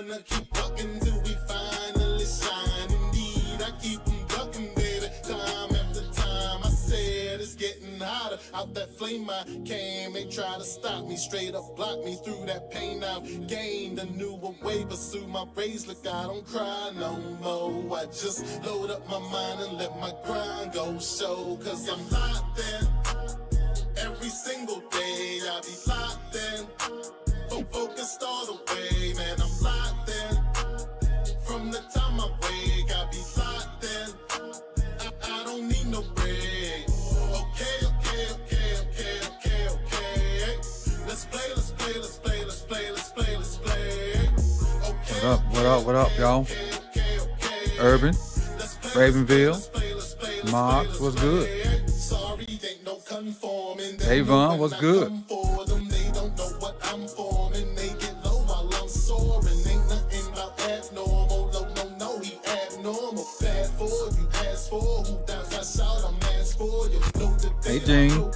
gonna keep ducking till we finally shine. Indeed, I keep them ducking, baby. Time after time, I said it's getting hotter. Out that flame I came, they try to stop me, straight up block me through that pain. I've gained a newer way, pursue my rays. Look, I don't cry no more. I just load up my mind and let my grind go show. Cause I'm locked in. Every single day I be locked in. Focused all the way, man, I'm locked in. From the time I wake, I be locked in. I don't need no break. Okay. Let's play. Okay. What up, y'all? Urban, Ravenville, Marks, what's good? Avon, what's good? They don't know what I'm for, and they get low while I'm soaring. Ain't nothing about abnormal, no, he abnormal. Bad for you, ask for who does I shout, I'm asked for you. Know that Hey, Gene.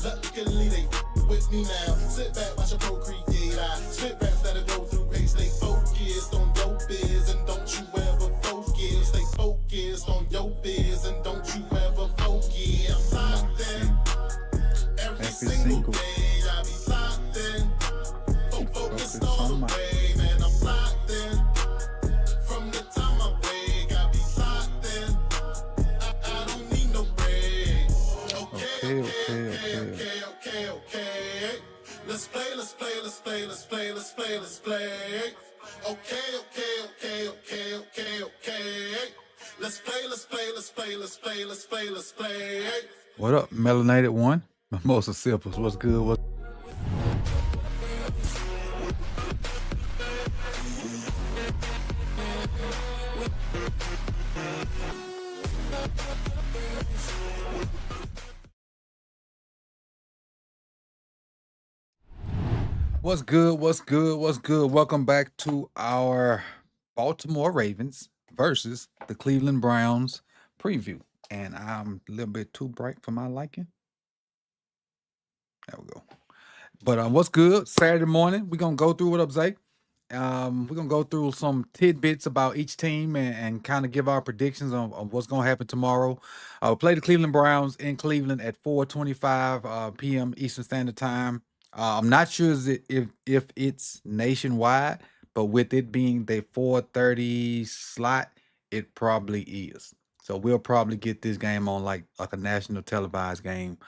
Luckily they with me now. Sit back, watch a procreate. I spit raps that'll go through pace. Stay focused on your biz, and don't you ever focus. Stay focused on your biz, and don't you ever focus. I'm locked in. Every single day I be locked in. Focused all the way, man, I'm locked in. From the time I wake, I be locked in. I don't need no break. Okay. Let's play. Okay. Let's play. What up, Melanated One? Mimosa Sippers, what's good? What's good? Welcome back to our Baltimore Ravens versus the Cleveland Browns preview. And I'm a little bit too bright for my liking. There we go. But what's good? Saturday morning, we're going to go through what up, Zay. We're going to go through some tidbits about each team and kind of give our predictions on what's going to happen tomorrow. We'll play the Cleveland Browns in Cleveland at 4:25 p.m. Eastern Standard Time. I'm not sure if it's nationwide, but with it being the 4:30 slot, it probably is. So we'll probably get this game on like a national televised game.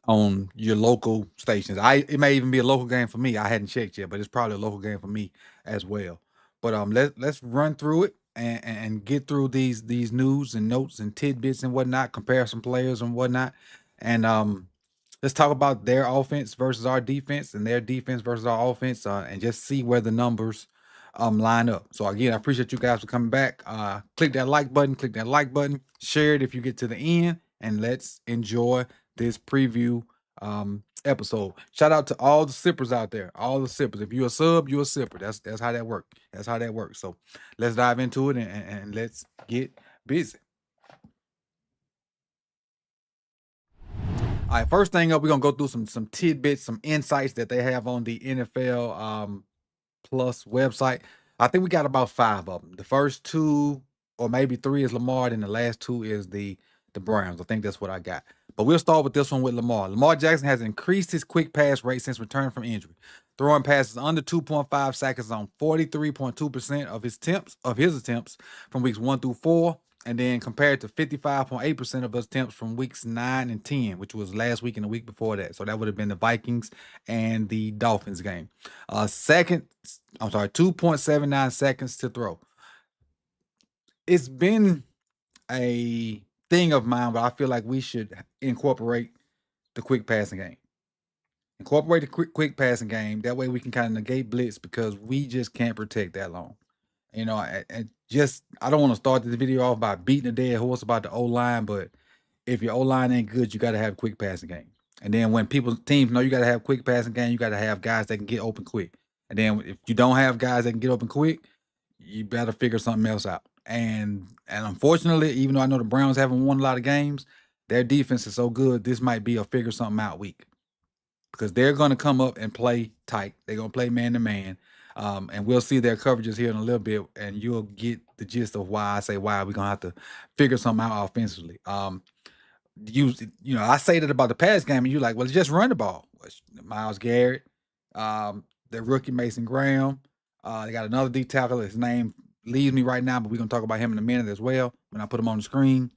On your local stations. It may even be a local game for me. I hadn't checked yet, but it's probably a local game for me as well. But let's run through it and get through these news and notes and tidbits and whatnot, compare some players and whatnot. And let's talk about their offense versus our defense and their defense versus our offense, and just see where the numbers line up. So again, I appreciate you guys for coming back. Click that like button, share it if you get to the end, and let's enjoy this preview episode. Shout out to all the sippers out there, all the sippers. If you're a sub, you're a sipper. That's how that works. So let's dive into it and let's get busy. All right, first thing up, we're gonna go through some tidbits, some insights that they have on the NFL Plus website. I think we got about 5 of them. The first 2 or maybe 3 is Lamar, and the last 2 is the Browns. I think that's what I got. But we'll start with this one with Lamar. Lamar Jackson has increased his quick pass rate since returning from injury, throwing passes under 2.5 seconds on 43.2% of his attempts from weeks 1 through 4, and then compared to 55.8% of his attempts from weeks 9 and 10, which was last week and the week before that. So that would have been the Vikings and the Dolphins game. 2.79 seconds to throw. It's been a thing of mine, but I feel like we should incorporate the quick passing game. Incorporate the quick passing game. That way we can kind of negate blitz, because we just can't protect that long. You know, I don't want to start this video off by beating a dead horse about the O-line, but if your O-line ain't good, you got to have a quick passing game. And then when teams know you got to have a quick passing game, you got to have guys that can get open quick. And then if you don't have guys that can get open quick, you better figure something else out. And unfortunately, even though I know the Browns haven't won a lot of games, their defense is so good, this might be a figure something out week. because they're going to come up and play tight. They're going to play man to man. And we'll see their coverages here in a little bit, and you'll get the gist of why I say why we're going to have to figure something out offensively. I say that about the pass game, and you're like, well, just run the ball. Myles Garrett, the rookie Mason Graham. They got another D tackle. His name leaves me right now, but we're gonna talk about him in a minute as well when I put him on the screen.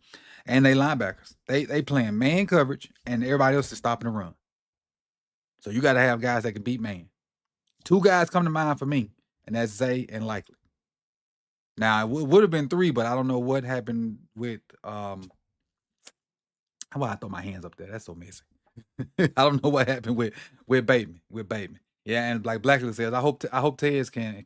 And they linebackers. They playing man coverage, and everybody else is stopping the run. So you got to have guys that can beat man. Two guys come to mind for me, and that's Zay and Likely. Now it would have been three, but I don't know what happened with why I throw my hands up there. That's so messy. I don't know what happened with Bateman. Yeah, and like Blackley says, I hope Tez can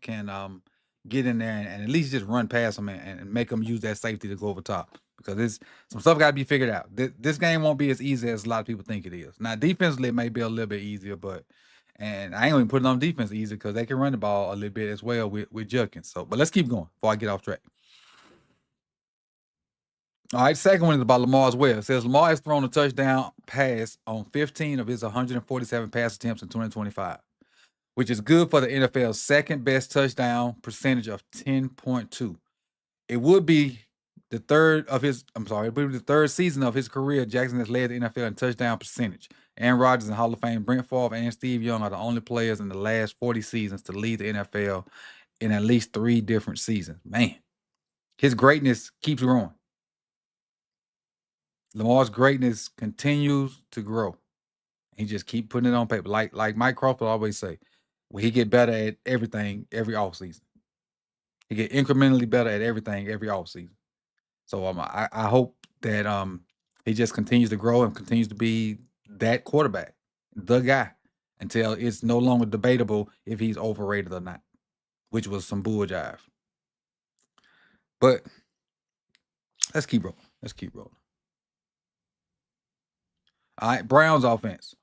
get in there and at least just run past him and make them use that safety to go over top, because it's some stuff got to be figured out. This game won't be as easy as a lot of people think it is. Now defensively, it may be a little bit easier, but and I ain't even putting on defense easy because they can run the ball a little bit as well with Judkins. So, but let's keep going before I get off track. All right, second one is about Lamar as well. It says Lamar has thrown a touchdown pass on 15 of his 147 pass attempts in 2025, which is good for the NFL's second best touchdown percentage of 10.2. It would be the third season of his career Jackson has led the NFL in touchdown percentage. Aaron Rodgers and Hall of Fame Brent Favre and Steve Young are the only players in the last 40 seasons to lead the NFL in at least 3 different seasons. Man, his greatness keeps growing. Lamar's greatness continues to grow. He just keep putting it on paper. Like Mike Crawford always say, well, he get better at everything every offseason. He get incrementally better at everything every offseason. So I hope that he just continues to grow and continues to be that quarterback, the guy, until it's no longer debatable if he's overrated or not, which was some bull jive. But let's keep rolling. All right, Browns offense.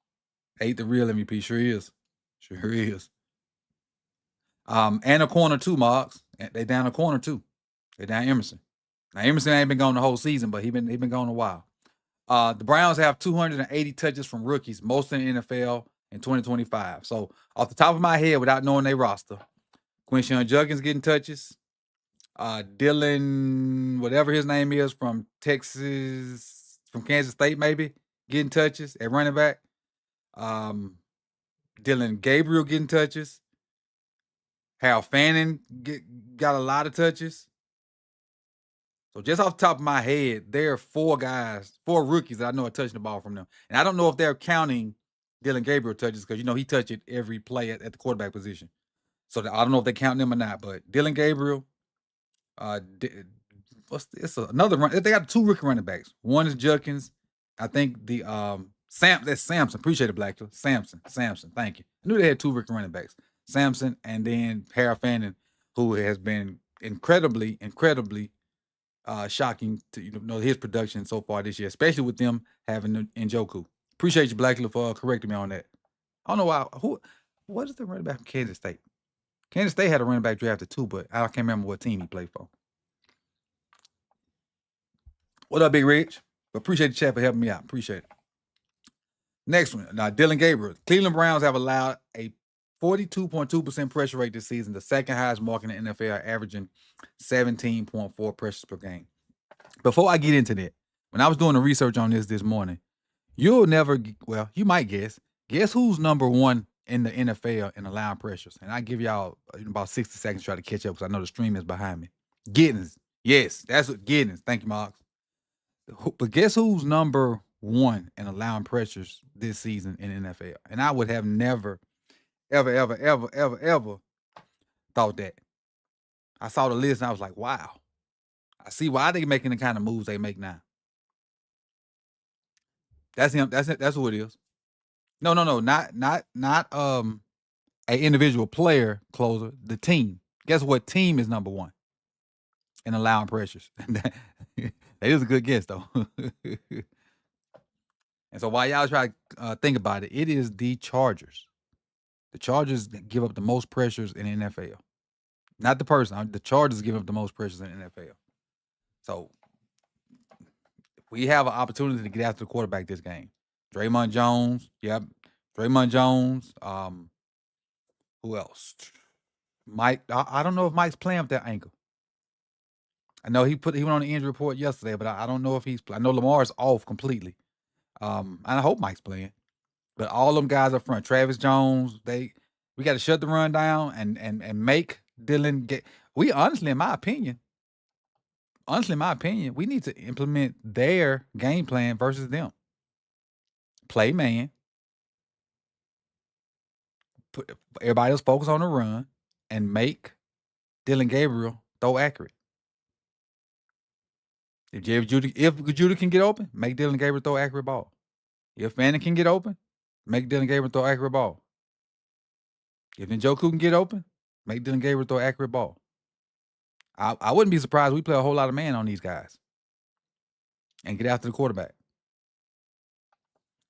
Ain't the real MVP. Sure is. And a corner too, Marks. They down a corner too. They down Emerson. Now Emerson ain't been gone the whole season, but he been gone a while. The Browns have 280 touches from rookies, most in the NFL in 2025. So off the top of my head, without knowing their roster, Quinshon Judkins getting touches. Dylan, whatever his name is, from Kansas State, maybe getting touches at running back. Dylan Gabriel getting touches. Hal Fanning got a lot of touches. So just off the top of my head, there are 4 rookies that I know are touching the ball from them. And I don't know if they're counting Dylan Gabriel touches because, he touched it every play at the quarterback position. So I don't know if they count them or not. But Dylan Gabriel, another run. They got 2 rookie running backs. One is Judkins. I think that's Samson. Appreciate it, Blackler. Samson. Thank you. I knew they had 2 rookie running backs. Samson and then Harold Fanning, who has been incredibly shocking to know his production so far this year, especially with them having Njoku. Appreciate you, Blackler, for correcting me on that. I don't know why. What is the running back from Kansas State? Kansas State had a running back drafted too, but I can't remember what team he played for. What up, Big Rich? Appreciate the chat for helping me out. Appreciate it. Next one. Now, Dylan Gabriel. Cleveland Browns have allowed a 42.2% pressure rate this season, the second highest mark in the NFL, averaging 17.4 pressures per game. Before I get into that, when I was doing the research on this morning, you might guess who's number 1 in the NFL in allowing pressures. And I give y'all about 60 seconds to try to catch up because I know the stream is behind me. Giddens. Yes, that's what Giddens. Thank you, Mark. But guess who's number 1 in allowing pressures this season in the NFL? And I would have never, ever thought that. I saw the list and I was like, wow. I see why they making the kind of moves they make now. That's him. That's it. That's who it is. No. Not an individual player closer. The team. Guess what team is number 1 in allowing pressures? That is a good guess though. And so while y'all try to think about it, it is the Chargers. The Chargers give up the most pressures in the NFL. Not the person. The Chargers give up the most pressures in the NFL. So we have an opportunity to get after the quarterback this game. Draymond Jones, yep. Draymond Jones. Who else? Mike. I don't know if Mike's playing with that ankle. I know he went on the injury report yesterday, but I don't know if he's. I know Lamar's off completely. And I hope Mike's playing. But all them guys up front, Travis Jones, we got to shut the run down and make Dylan get. We honestly, in my opinion, we need to implement their game plan versus them. Play man. Put everybody else focus on the run and make Dylan Gabriel throw accurate. If Judy can get open, make Dylan Gabriel throw accurate ball. If Fannin can get open, make Dylan Gabriel throw accurate ball. If Njoku can get open, make Dylan Gabriel throw accurate ball. I wouldn't be surprised we play a whole lot of man on these guys and get after the quarterback.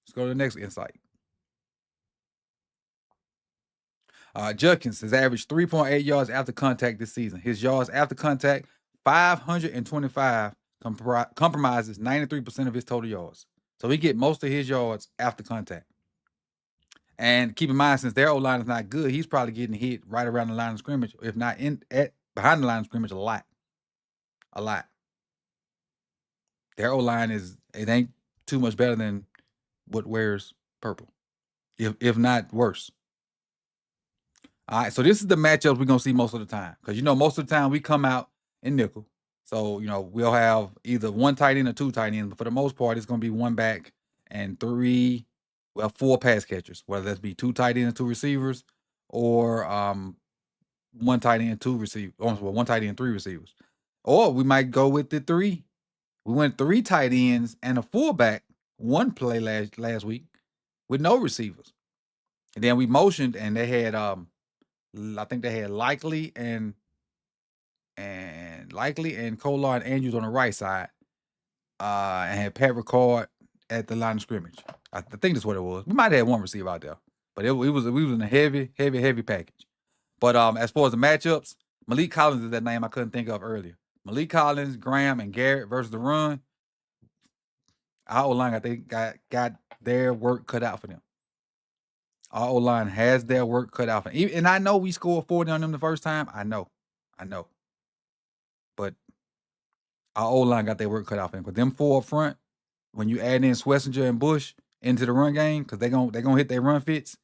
Let's go to the next insight. Judkins has averaged 3.8 yards after contact this season. His yards after contact, 525, compromises 93% of his total yards. So he get most of his yards after contact. And keep in mind, since their O-line is not good, he's probably getting hit right around the line of scrimmage, if not behind the line of scrimmage a lot. A lot. Their O-line it ain't too much better than what wears purple, if not worse. All right, so this is the matchups we're going to see most of the time. Because, most of the time we come out in nickel. So, we'll have either one tight end or two tight ends. But for the most part, it's going to be one back and four pass catchers. Whether that be two tight ends, two receivers, or one tight end, two receivers. One tight end, three receivers. Or we might go with the three. We went three tight ends and a fullback one play last week with no receivers. And then we motioned and they had I think they had Likely and Kolar and Andrews on the right side. And had Pat Ricard at the line of scrimmage. I think that's what it was. We might have had one receiver out there. But we was in a heavy package. But as far as the matchups, Malik Collins is that name I couldn't think of earlier. Malik Collins, Graham, and Garrett versus the run. Our O-line, I think, got their work cut out for them. Our O-line has their work cut out for them. And I know we scored 40 on them the first time. I know. But our O-line got their work cut out for them. Because them four up front, when you add in Schlesinger and Bush into the run game, because they're gonna hit their run fits.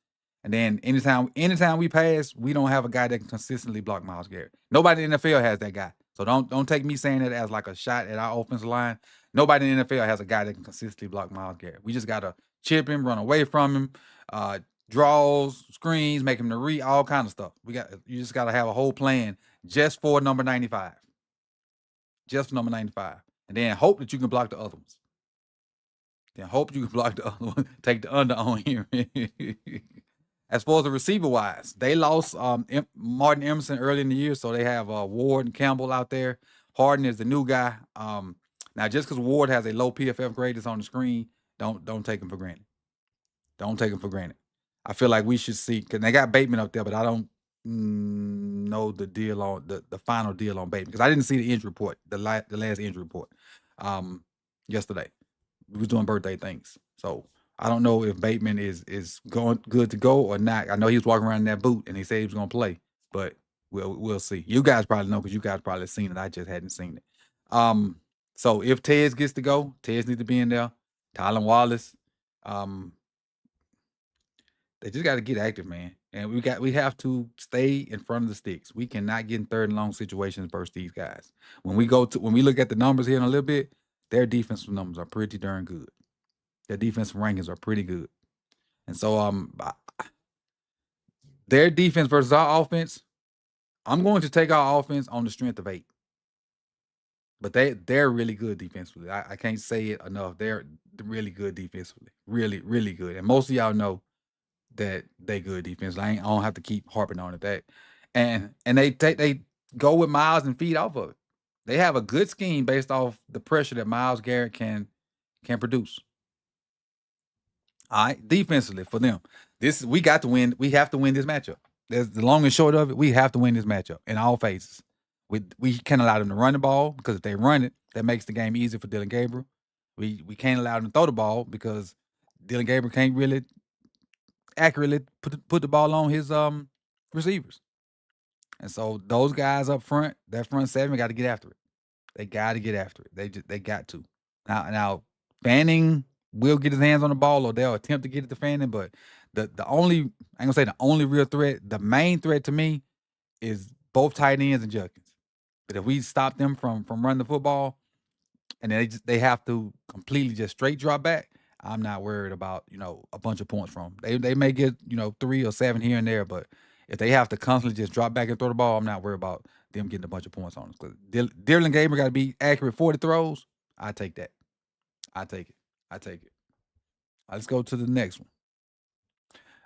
And then anytime we pass, we don't have a guy that can consistently block Myles Garrett. Nobody in the NFL has that guy. So don't take me saying that as like a shot at our offensive line. Nobody in the NFL has a guy that can consistently block Myles Garrett. We just gotta chip him, run away from him, draws, screens, make him to read, all kind of stuff. You just gotta have a whole plan just for number 95. Just for number 95. And then hope that you can block the other ones. Take the under on here. As far as the receiver-wise, they lost Martin Emerson early in the year, so they have Ward and Campbell out there. Harden is the new guy. Now, just because Ward has a low PFF grade that's on the screen, don't take him for granted. Don't take him for granted. I feel like we should see, because they got Bateman up there, but I don't know the deal on the final deal on Bateman, because I didn't see the injury report, the last injury report yesterday. We was doing birthday things, so I don't know if Bateman is going good to go or not. I know he was walking around in that boot and he said he was going to play, but we'll see. You guys probably know because you guys probably seen it. I just hadn't seen it. So if Tez gets to go, Tez needs to be in there. Tylan Wallace. They just got to get active, man. And we have to stay in front of the sticks. We cannot get in third and long situations versus these guys. When we look at the numbers here in a little bit, their defensive numbers are pretty darn good. Their defensive rankings are pretty good. And so their defense versus our offense, I'm going to take our offense on the strength of 8. But they're really good defensively. I can't say it enough. They're really good defensively. Really, really good. And most of y'all know that they good defense. I don't have to keep harping on it. And they go with Myles and feed off of it. They have a good scheme based off the pressure that Myles Garrett can produce. All right, defensively for them, we got to win. We have to win this matchup. There's the long and short of it. We have to win this matchup in all phases. We can't allow them to run the ball, because if they run it, that makes the game easier for Dylan Gabriel. We can't allow them to throw the ball, because Dylan Gabriel can't really accurately put the ball on his receivers. And so those guys up front, that front seven, got to get after it. They got to get after it. They got to. Now Fanning will get his hands on the ball, or they'll attempt to get it to Fanning. But the only, I ain't gonna say the only real threat, the main threat to me is both tight ends and Judkins. But if we stop them from running the football, and they have to completely just straight drop back, I'm not worried about a bunch of points from them. They may get 3 or 7 here and there, but if they have to constantly just drop back and throw the ball, I'm not worried about them getting a bunch of points on us. Because Dylan Gabriel got to be accurate 40 throws. I take that. I take it. Let's go to the next one.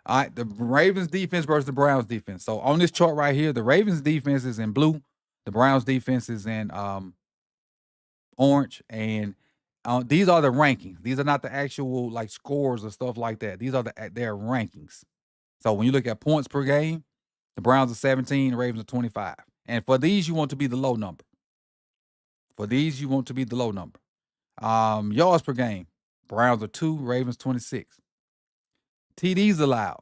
All right, the Ravens defense versus the Browns defense. So on this chart right here, the Ravens defense is in blue, the Browns defense is in orange, and these are the rankings. These are not the actual like scores or stuff like that. These are their rankings. So when you look at points per game, the Browns are 17, the Ravens are 25. And for these, you want to be the low number. Yards per game, Browns are 2, Ravens 26. TDs allowed,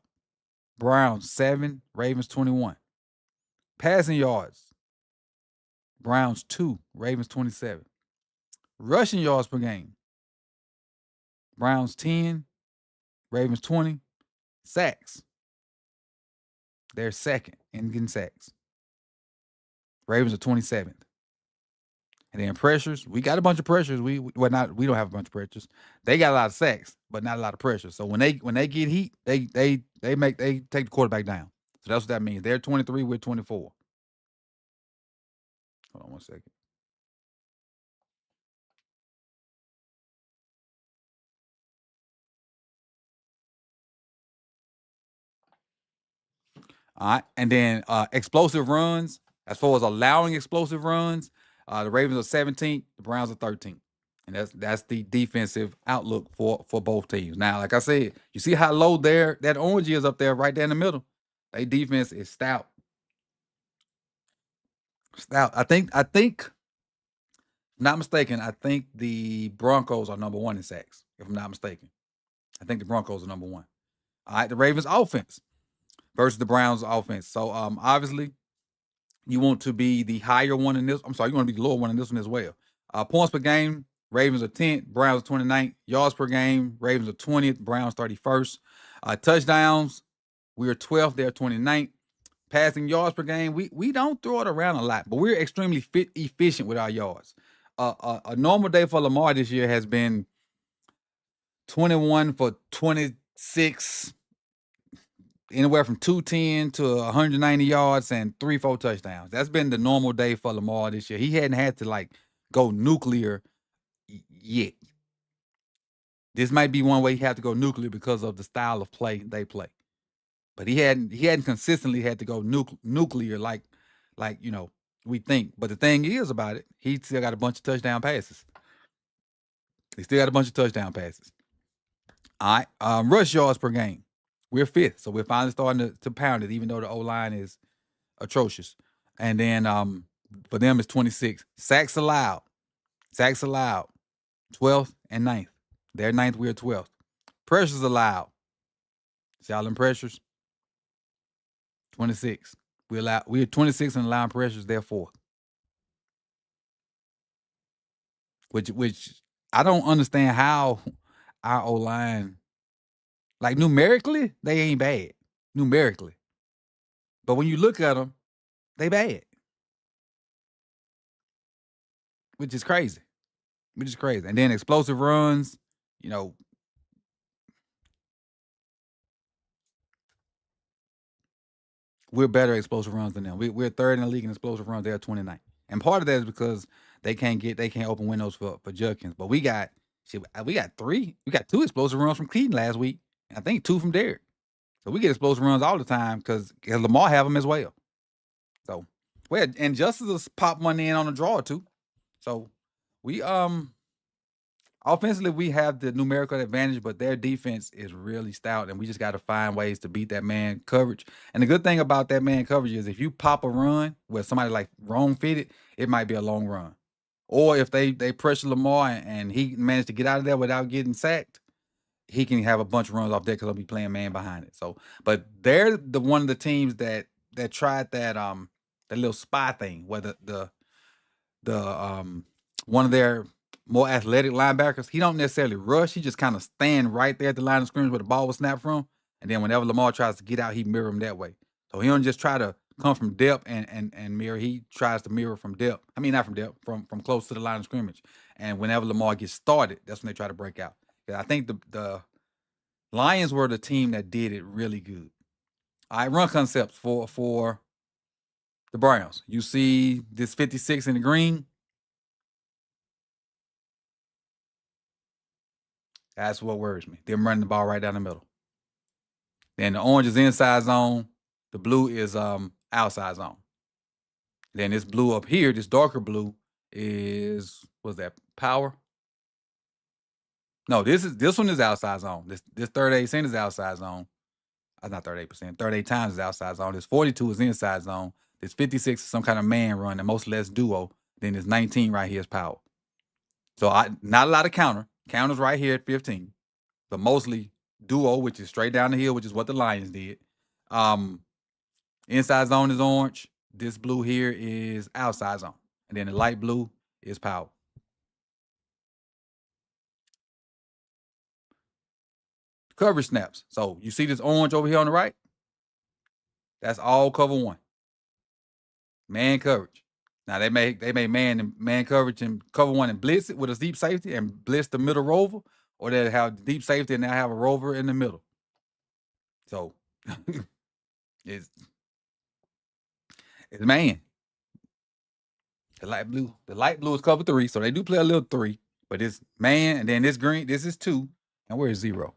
Browns 7, Ravens 21. Passing yards, Browns 2, Ravens 27. Rushing yards per game, Browns 10, Ravens 20. Sacks, they're second in getting sacks. Ravens are 27th. And then pressures, we got a bunch of pressures. We don't have a bunch of pressures. They got a lot of sacks, but not a lot of pressure. So when they get heat, they take the quarterback down. So that's what that means. They're 23, we're 24. Hold on one second. All right. And then explosive runs, as far as allowing explosive runs, the Ravens are 17th, the Browns are 13th. And that's the defensive outlook for both teams. Now, like I said, you see how low that orange is up there, right there in the middle. Their defense is stout. I think, if I'm not mistaken, I think the Broncos are number 1 in sacks, if I'm not mistaken. I think the Broncos are number 1. All right, the Ravens offense versus the Browns offense. So obviously, you want to be the higher one in this. I'm sorry, you want to be the lower one in this one as well. Points per game, Ravens are 10th, Browns are 29th. Yards per game, Ravens are 20th, Browns 31st. Touchdowns, we're 12th, they're 29th. Passing yards per game, we don't throw it around a lot, but we're extremely efficient with our yards. A normal day for Lamar this year has been 21 for 26, anywhere from 210 to 190 yards and 3-4 touchdowns. That's been the normal day for Lamar this year. He hadn't had to go nuclear yet. This might be one way he had to go nuclear because of the style of play they play. But he hadn't consistently had to go nuclear like we think. But the thing is about it, he still got a bunch of touchdown passes. All right. Rush yards per game, we're 5th, so we're finally starting to pound it, even though the O-line is atrocious. And then for them it's 26. Sacks allowed, 12th and 9th. They're 9th, we're 12th. Pressures allowed, see all them pressures? 26. We're 26 in allowing pressures, they're 4th. Which I don't understand how our O-line, numerically, they ain't bad. Numerically. But when you look at them, they bad. Which is crazy. And then explosive runs, we're better at explosive runs than them. We're 3rd in the league in explosive runs. They're 29. And part of that is because they can't open windows for Judkins. But we got 3. We got 2 explosive runs from Keaton last week. And I think 2 from Derek. So we get explosive runs all the time because Lamar have them as well. So, and Justice pop one in on a draw or 2. So we offensively, we have the numerical advantage, but their defense is really stout, and we just got to find ways to beat that man coverage. And the good thing about that man coverage is if you pop a run where somebody wrong fitted, it might be a long run. Or if they pressure Lamar and he managed to get out of there without getting sacked, he can have a bunch of runs off that because he'll be playing man behind it. So, but they're the one of the teams that tried that little spy thing where the one of their more athletic linebackers, he don't necessarily rush. He just kind of stand right there at the line of scrimmage where the ball was snapped from. And then whenever Lamar tries to get out, he mirror him that way. So he don't just try to come from depth and mirror. He tries to mirror from depth. I mean, not from depth, from close to the line of scrimmage. And whenever Lamar gets started, that's when they try to break out. I think the Lions were the team that did it really good. All right, run concepts for the Browns. You see this 56 in the green. That's what worries me. Them running the ball right down the middle. Then the orange is inside zone. The blue is outside zone. Then this blue up here, this darker blue, is what's that? Power? No, this one is outside zone. This 38% is outside zone. Not 38%. 38 times is outside zone. This 42 is inside zone. This 56 is some kind of man run, and most less duo. Then this 19 right here is power. So not a lot of counter. Counters right here at 15, but mostly duo, which is straight down the hill, which is what the Lions did. Inside zone is orange. This blue here is outside zone. And then the light blue is power. Coverage snaps. So you see this orange over here on the right? That's all cover one. Man coverage. Now they may man coverage and cover one and blitz it with a deep safety and blitz the middle rover, or they have deep safety and now have a rover in the middle. So it's man. The light blue is cover 3, so they do play a little 3, but it's man, and then this green, this is 2, and where is 0?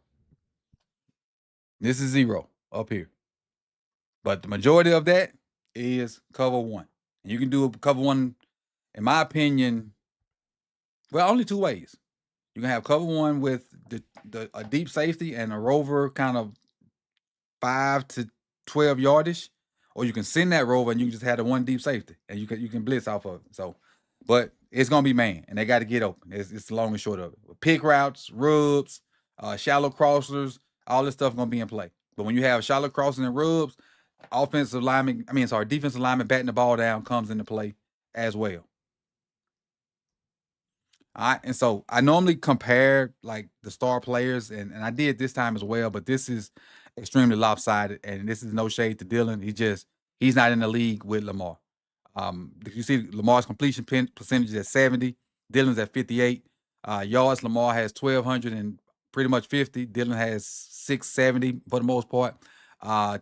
This is 0 up here. But the majority of that is cover 1. And you can do a cover 1, in my opinion, well, only 2 ways. You can have cover 1 with a deep safety and a rover kind of 5 to 12 yardish, or you can send that rover and you can just have the one deep safety and you can blitz off of it. So, but it's gonna be man, and they got to get open. It's the long and short of it. Pick routes, rubs, shallow crossers, all this stuff gonna be in play. But when you have shallow crossing and rubs, defensive lineman batting the ball down comes into play as well. All right, and so I normally compare like the star players, and I did this time as well, but this is extremely lopsided, and this is no shade to Dylan. He's not in the league with Lamar. You see Lamar's completion percentage is at 70, Dylan's at 58. Yards, Lamar has 1,200 and pretty much 50. Dylan has 670 for the most part.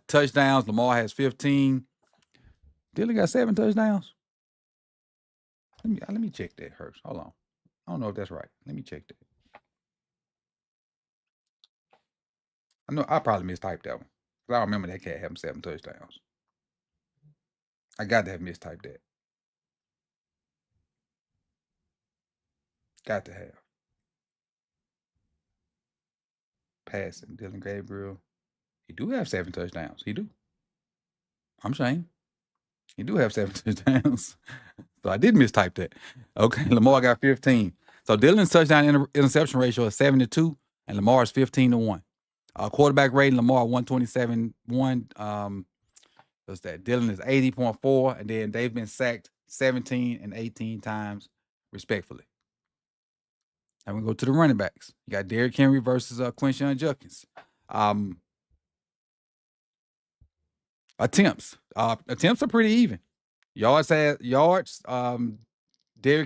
Touchdowns, Lamar has 15. Dylan got 7 touchdowns. Let me check that first. Hold on. I don't know if that's right. Let me check that. I know I probably mistyped that one. I don't remember that cat having 7 touchdowns. I got to have mistyped that. Got to have. Passing, Dylan Gabriel. He do have 7 touchdowns. He do. I'm saying. He do have 7 touchdowns. So I did mistype that. Okay, Lamar got 15. So Dylan's touchdown interception ratio is 7-2, and Lamar's 15-1. Quarterback rating, Lamar 127.1. What's that? Dylan is 80.4, and then they've been sacked 17 and 18 times, respectfully. And we go to the running backs. You got Derrick Henry versus Quinshon Judkins. Attempts are pretty even. Yards. Derrick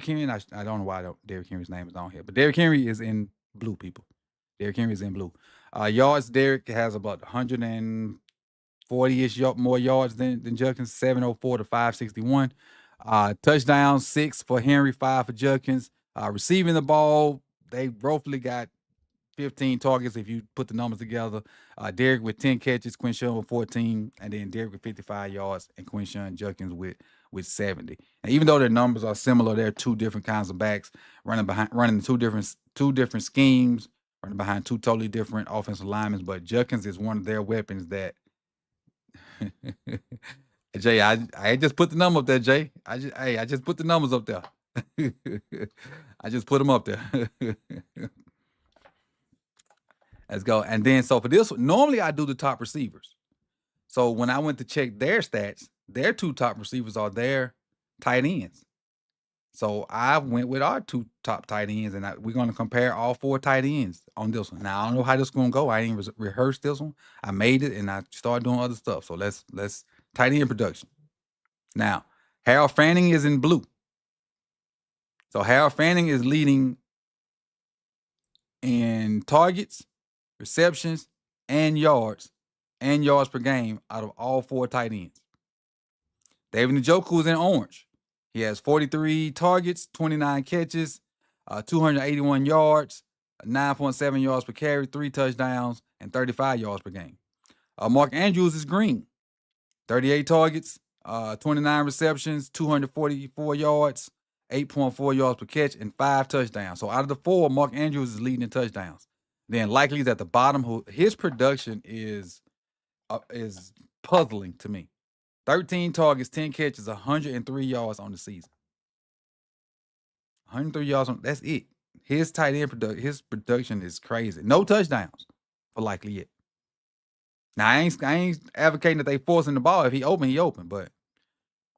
Henry. I don't know why Derrick Henry's name is on here, but Derrick Henry is in blue. People. Derrick Henry is in blue. Yards. Derrick has about 140-ish more yards than Judkins. 704 to 561. Touchdowns 6 for Henry, 5 for Judkins. Receiving the ball, they roughly got 15 targets if you put the numbers together. Derrick with 10 catches, Quinshon with 14, and then Derrick with 55 yards, and Quinshon Judkins with 70. And even though their numbers are similar, they're 2 different kinds of backs running two different schemes, running behind 2 totally different offensive linemen. But Judkins is one of their weapons that. Jay, I just put the number up there, Jay. I just put the numbers up there. I just put them up there. Let's go. And then so for this one, normally I do the top receivers. So when I went to check their stats, their 2 top receivers are their tight ends. So I went with our 2 top tight ends, and we're going to compare all 4 tight ends on this one. Now I don't know how this is going to go. I didn't rehearse this one. I made it, and I started doing other stuff. So let's tight end production. Now Harold Fanning is in blue. So Harold Fanning is leading in targets, receptions, and yards per game out of all 4 tight ends. David Njoku is in orange. He has 43 targets, 29 catches, 281 yards, 9.7 yards per carry, 3 touchdowns, and 35 yards per game. Mark Andrews is green. 38 targets, 29 receptions, 244 yards, 8.4 yards per catch, and 5 touchdowns. So out of the 4, Mark Andrews is leading in touchdowns. Then Likely's at the bottom. Who his production is puzzling to me. 13 targets, 10 catches, 103 yards on the season. 103 yards on, that's it. His tight end his production is crazy. No touchdowns for Likely yet. Now I ain't advocating that they forcing the ball. If he open, but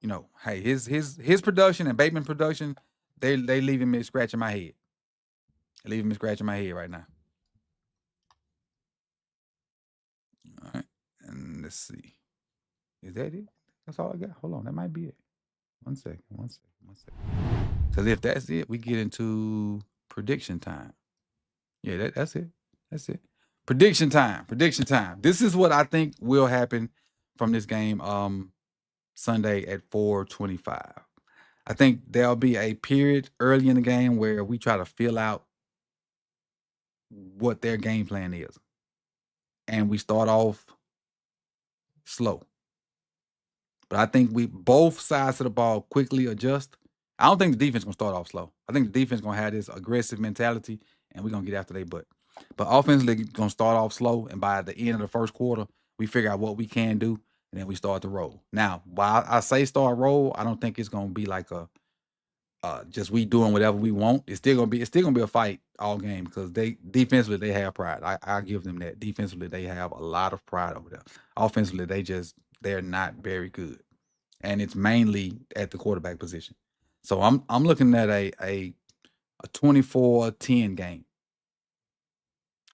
you know, hey, his production and Bateman production, they leaving me scratching my head. They're leaving me scratching my head right now. All right. And let's see. Is that it? That's all I got. Hold on, that might be it. One second. Because if that's it, we get into prediction time. Yeah, that's it. That's it. Prediction time. This is what I think will happen from this game Sunday at 4:25. I think there'll be a period early in the game where we try to fill out what their game plan is. And we start off slow. But I think both sides of the ball quickly adjust. I don't think the defense gonna start off slow. I think the defense gonna have this aggressive mentality, and we're gonna get after their butt. But offensively, gonna start off slow, and by the end of the first quarter, we figure out what we can do, and then we start to roll. Now, while I say start roll, I don't think it's gonna be like a just we doing whatever we want. It's still gonna be a fight all game because they defensively they have pride. I give them that. Defensively, they have a lot of pride over there. Offensively, they're not very good, and it's mainly at the quarterback position. So I'm looking at a 24-10 game.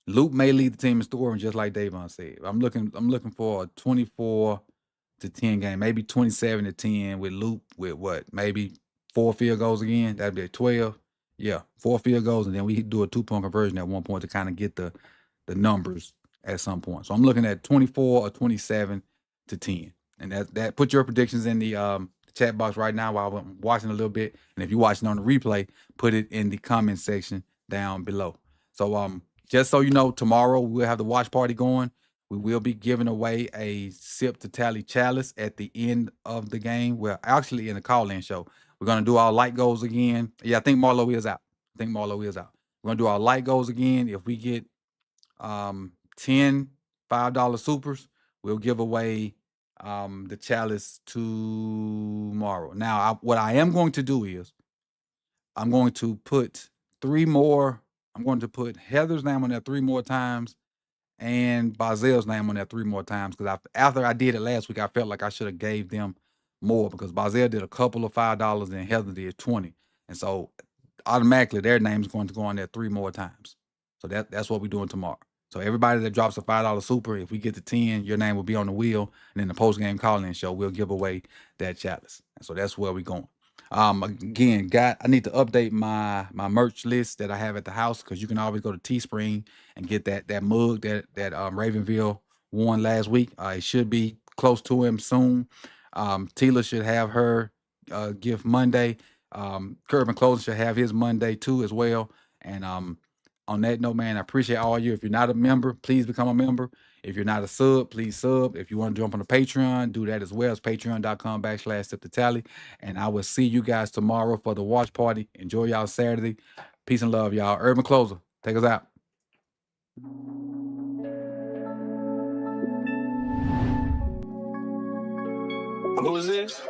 Luke may lead the team in scoring, just like Davon said. I'm looking for a 24-10 game, maybe 27-10 with Luke with what, maybe 4 field goals again. That'd be 12. Yeah, 4 field goals, and then we do a 2-point conversion at one point to kind of get the numbers at some point. So I'm looking at 24 or 27-10, and that put your predictions in the chat box right now while I'm watching a little bit, and if you're watching on the replay, put it in the comment section down below. So just so you know, tomorrow we'll have the watch party going. We will be giving away a Sip to Tally chalice at the end of the game. Well, actually in the call-in show. We're going to do our light goals again. Yeah, I think Marlo is out. We're going to do our light goals again. If we get 10 $5 supers, we'll give away the chalice tomorrow. Now, what I am going to do is I'm going to put 3 more. I'm going to put Heather's name on there 3 more times and Bazel's name on there 3 more times because after I did it last week, I felt like I should have gave them more because Bazel did a couple of $5 and Heather did 20. And so automatically their name is going to go on there 3 more times. So that's what we're doing tomorrow. So everybody that drops a $5 super, if we get to 10, your name will be on the wheel. And in the post-game call-in show, we'll give away that chalice. And so that's where we're going. Again, I need to update my merch list that I have at the house because you can always go to Teespring and get that mug that Ravenville won last week. It should be close to him soon. Tila should have her gift Monday. Curb and Clothing should have his Monday too as well. And on that note, man, I appreciate all you. If you're not a member, please become a member. If you're not a sub, please sub. If you want to jump on the Patreon, do that as well. It's patreon.com/SipToTally. And I will see you guys tomorrow for the watch party. Enjoy y'all Saturday. Peace and love, y'all. Urban Closer, take us out. Who is this?